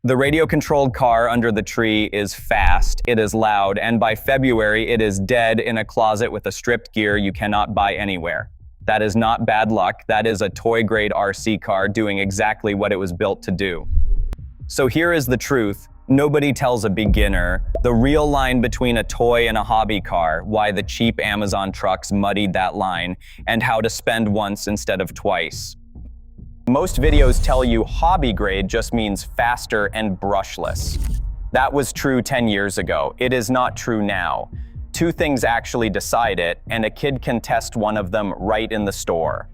The radio-controlled car under the tree is fast, it is loud, and by February it is dead in a closet with a stripped gear you cannot buy anywhere. That is not bad luck, that is a toy-grade RC car doing exactly what it was built to do. So here is the truth. Nobody tells a beginner the real line between a toy and a hobby car, why the cheap Amazon trucks muddied that line, and how to spend once instead of twice. Most videos tell you hobby grade just means faster and brushless. That was true 10 years ago. It is not true now. Two things actually decide it, and a kid can test one of them right in the store.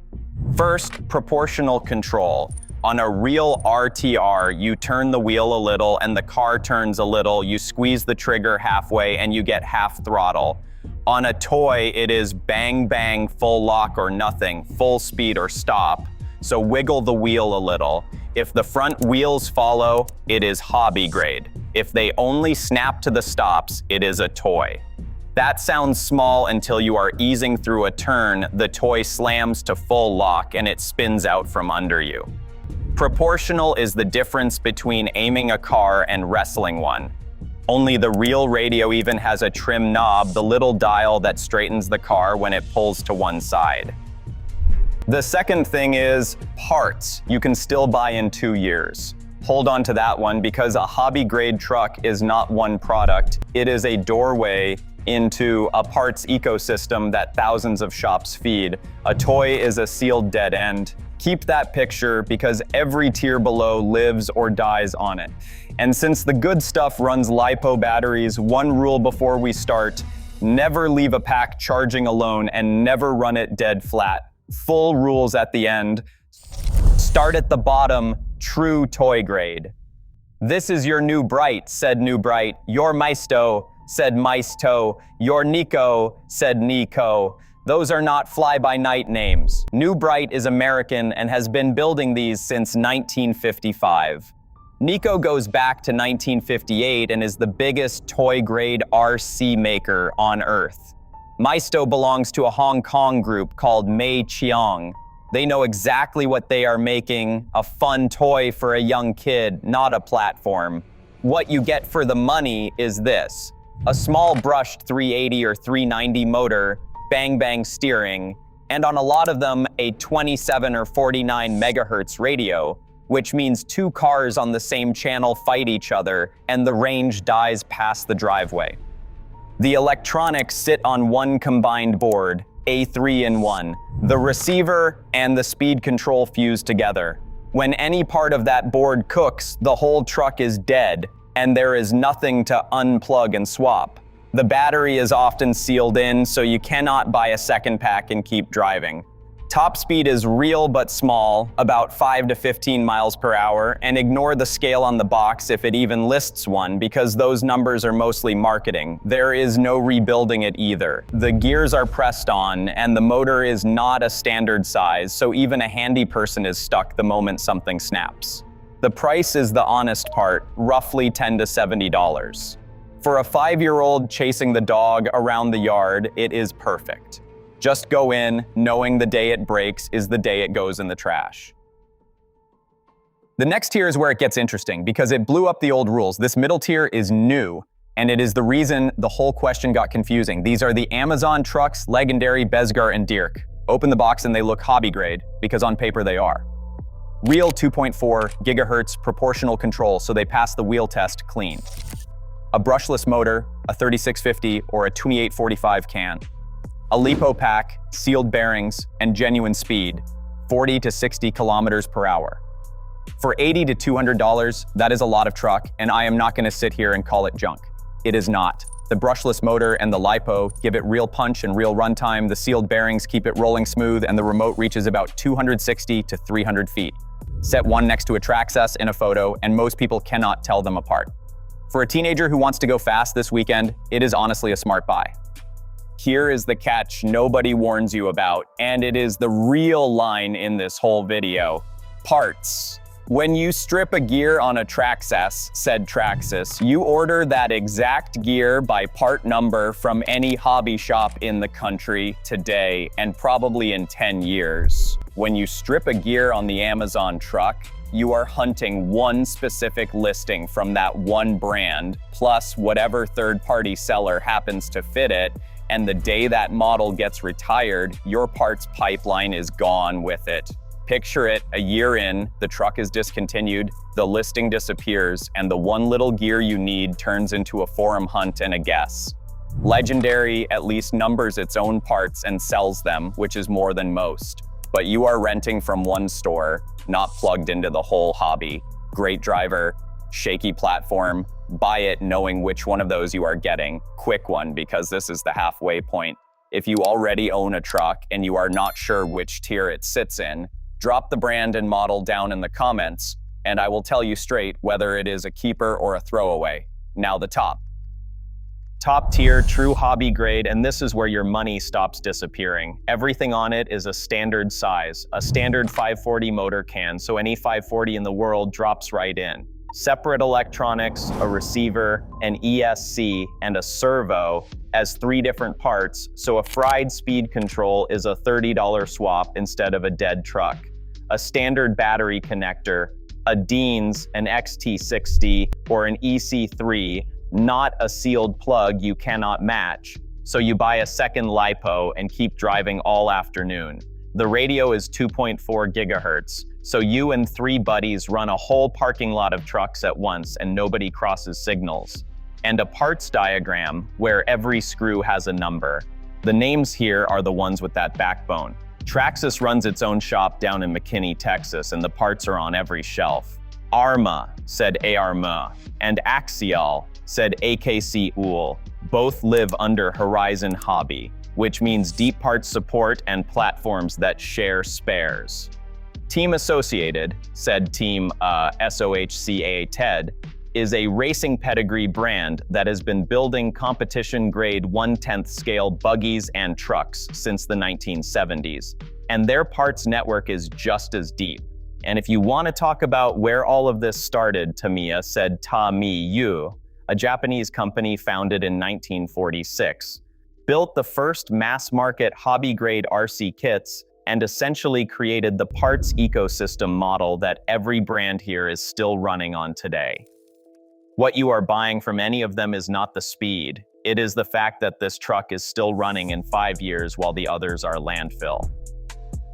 First, proportional control. On a real RTR, you turn the wheel a little and the car turns a little, you squeeze the trigger halfway and you get half throttle. On a toy, it is bang bang, full lock or nothing, full speed or stop. So wiggle the wheel a little. If the front wheels follow, it is hobby grade. If they only snap to the stops, it is a toy. That sounds small until you are easing through a turn, the toy slams to full lock and it spins out from under you. Proportional is the difference between aiming a car and wrestling one. Only the real radio even has a trim knob, the little dial that straightens the car when it pulls to one side. The second thing is parts you can still buy in 2 years. Hold on to that one because a hobby grade truck is not one product. It is a doorway into a parts ecosystem that thousands of shops feed. A toy is a sealed dead end. Keep that picture because every tier below lives or dies on it. And since the good stuff runs LiPo batteries, one rule before we start, never leave a pack charging alone and never run it dead flat. Full rules at the end. Start at the bottom, true toy grade. This is your new Bright, said New Bright. Your Maisto, said Maisto. Your Nico, said Nico. Those are not fly-by-night names. New Bright is American and has been building these since 1955. Nico goes back to 1958 and is the biggest toy-grade RC maker on Earth. Maisto belongs to a Hong Kong group called Mei Chiang. They know exactly what they are making, a fun toy for a young kid, not a platform. What you get for the money is this: a small brushed 380 or 390 motor, bang bang steering, and on a lot of them, a 27 or 49 megahertz radio, which means two cars on the same channel fight each other and the range dies past the driveway. The electronics sit on one combined board, a 3-in-1. The receiver and the speed control fuse together. When any part of that board cooks, the whole truck is dead, and there is nothing to unplug and swap. The battery is often sealed in, so you cannot buy a second pack and keep driving. Top speed is real but small, about 5 to 15 miles per hour, and ignore the scale on the box if it even lists one, because those numbers are mostly marketing. There is no rebuilding it either. The gears are pressed on, and the motor is not a standard size, so even a handy person is stuck the moment something snaps. The price is the honest part, roughly $10 to $70. For a 5-year-old chasing the dog around the yard, it is perfect. Just go in, knowing the day it breaks is the day it goes in the trash. The next tier is where it gets interesting because it blew up the old rules. This middle tier is new, and it is the reason the whole question got confusing. These are the Amazon trucks, Legendary, Besgar, and Dirk. Open the box and they look hobby grade because on paper they are. Real 2.4 gigahertz proportional control, so they pass the wheel test clean. A brushless motor, a 3650 or a 2845 can. A LiPo pack, sealed bearings, and genuine speed, 40 to 60 kilometers per hour. For $80 to $200, that is a lot of truck, and I am not gonna sit here and call it junk. It is not. The brushless motor and the LiPo give it real punch and real runtime, the sealed bearings keep it rolling smooth, and the remote reaches about 260 to 300 feet. Set one next to a Traxxas in a photo, and most people cannot tell them apart. For a teenager who wants to go fast this weekend, it is honestly a smart buy. Here is the catch nobody warns you about, and it is the real line in this whole video. Parts. When you strip a gear on a Traxxas, said Traxxas, you order that exact gear by part number from any hobby shop in the country today, and probably in 10 years. When you strip a gear on the Amazon truck, you are hunting one specific listing from that one brand, plus whatever third-party seller happens to fit it, and the day that model gets retired, your parts pipeline is gone with it. Picture it, a year in, the truck is discontinued, the listing disappears, and the one little gear you need turns into a forum hunt and a guess. Legendary at least numbers its own parts and sells them, which is more than most. But you are renting from one store, not plugged into the whole hobby. Great driver, shaky platform, buy it knowing which one of those you are getting. Quick one, because this is the halfway point. If you already own a truck and you are not sure which tier it sits in, drop the brand and model down in the comments, and I will tell you straight whether it is a keeper or a throwaway. Now the top. Top tier, true hobby grade, and this is where your money stops disappearing. Everything on it is a standard size, a standard 540 motor can, so any 540 in the world drops right in. Separate electronics, a receiver, an ESC, and a servo as 3 different parts, so a fried speed control is a $30 swap instead of a dead truck. A standard battery connector, a Dean's, an XT60, or an EC3, not a sealed plug you cannot match, so you buy a second LiPo and keep driving all afternoon. The radio is 2.4 gigahertz, so you and 3 buddies run a whole parking lot of trucks at once and nobody crosses signals. And a parts diagram where every screw has a number. The names here are the ones with that backbone. Traxxas runs its own shop down in McKinney, Texas, and the parts are on every shelf. Arma, said ARMA, and Axial, said AKC UL. Both live under Horizon Hobby, which means deep parts support and platforms that share spares. Team Associated, said Team SOHCA TED, is a racing pedigree brand that has been building competition-grade 1/10 scale buggies and trucks since the 1970s, and their parts network is just as deep. And if you want to talk about where all of this started, Tamiya, said Ta-Mi-Yu, a Japanese company founded in 1946, built the first mass-market hobby-grade RC kits and essentially created the parts ecosystem model that every brand here is still running on today. What you are buying from any of them is not the speed. It is the fact that this truck is still running in 5 years while the others are landfill.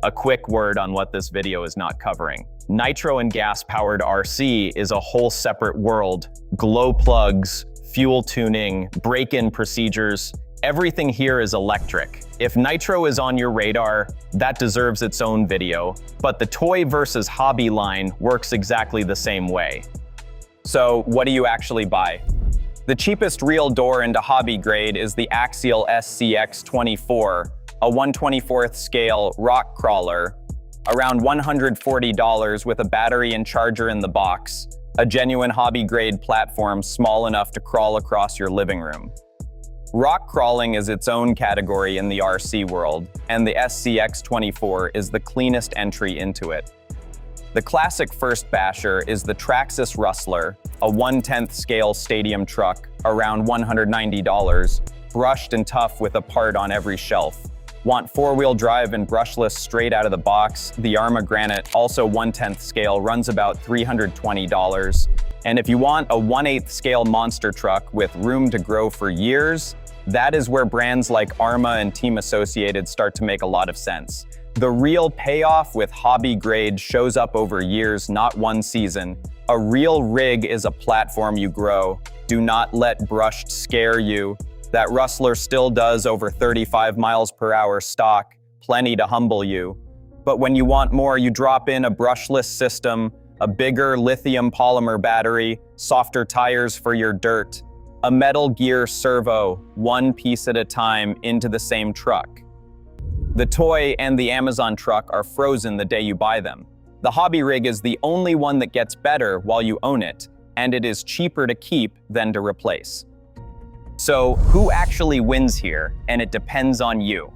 A quick word on what this video is not covering. Nitro and gas-powered RC is a whole separate world. Glow plugs, fuel tuning, break-in procedures, everything here is electric. If nitro is on your radar, that deserves its own video, but the toy versus hobby line works exactly the same way. So what do you actually buy? The cheapest real door into hobby grade is the Axial SCX24, a 1/24th scale rock crawler, around $140 with a battery and charger in the box, a genuine hobby grade platform small enough to crawl across your living room. Rock crawling is its own category in the RC world, and the SCX24 is the cleanest entry into it. The classic first basher is the Traxxas Rustler, a 1/10 scale stadium truck, around $190, brushed and tough with a part on every shelf. Want 4-wheel drive and brushless straight out of the box? The Arma Granite, also 1/10 scale, runs about $320. And if you want a 1/8 scale monster truck with room to grow for years, that is where brands like Arma and Team Associated start to make a lot of sense. The real payoff with hobby grade shows up over years, not one season. A real rig is a platform you grow. Do not let brushed scare you. That Rustler still does over 35 miles per hour stock, plenty to humble you. But when you want more, you drop in a brushless system, a bigger lithium polymer battery, softer tires for your dirt, a metal gear servo, one piece at a time into the same truck. The toy and the Amazon truck are frozen the day you buy them. The hobby rig is the only one that gets better while you own it, and it is cheaper to keep than to replace. So who actually wins here? And it depends on you.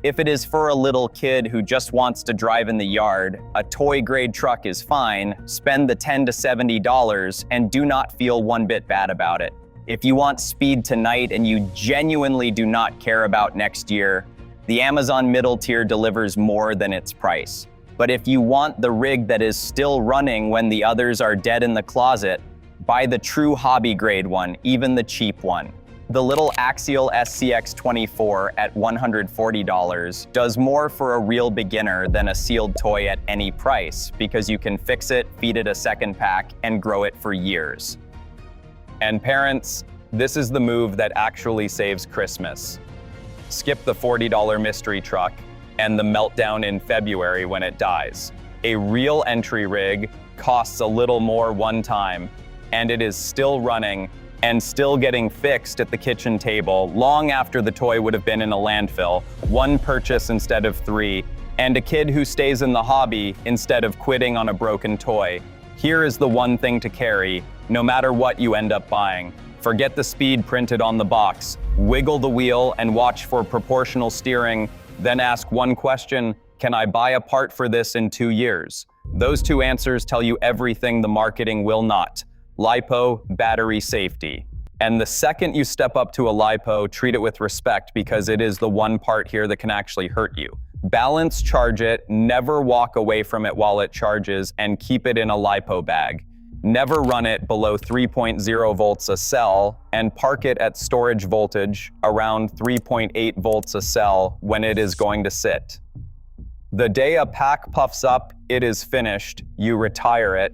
If it is for a little kid who just wants to drive in the yard, a toy grade truck is fine. Spend the $10 to $70 and do not feel one bit bad about it. If you want speed tonight and you genuinely do not care about next year, the Amazon middle tier delivers more than its price. But if you want the rig that is still running when the others are dead in the closet, buy the true hobby grade one, even the cheap one. The little Axial SCX24 at $140 does more for a real beginner than a sealed toy at any price, because you can fix it, feed it a second pack, and grow it for years. And parents, this is the move that actually saves Christmas. Skip the $40 mystery truck and the meltdown in February when it dies. A real entry rig costs a little more one time, and it is still running and still getting fixed at the kitchen table long after the toy would have been in a landfill, one purchase instead of 3, and a kid who stays in the hobby instead of quitting on a broken toy. Here is the one thing to carry, no matter what you end up buying. Forget the speed printed on the box. Wiggle the wheel and watch for proportional steering, then ask one question: can I buy a part for this in 2 years? Those 2 answers tell you everything the marketing will not. LiPo, battery safety. And the second you step up to a LiPo, treat it with respect, because it is the one part here that can actually hurt you. Balance charge it, never walk away from it while it charges, and keep it in a LiPo bag. Never run it below 3.0 volts a cell, and park it at storage voltage around 3.8 volts a cell when it is going to sit. The day a pack puffs up, it is finished, you retire it.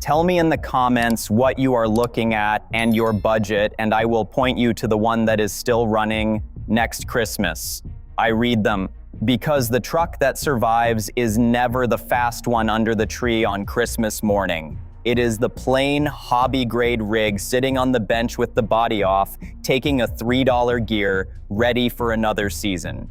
Tell me in the comments what you are looking at and your budget, and I will point you to the one that is still running next Christmas. I read them, because the truck that survives is never the fast one under the tree on Christmas morning. It is the plain hobby-grade rig sitting on the bench with the body off, taking a $3 gear, ready for another season.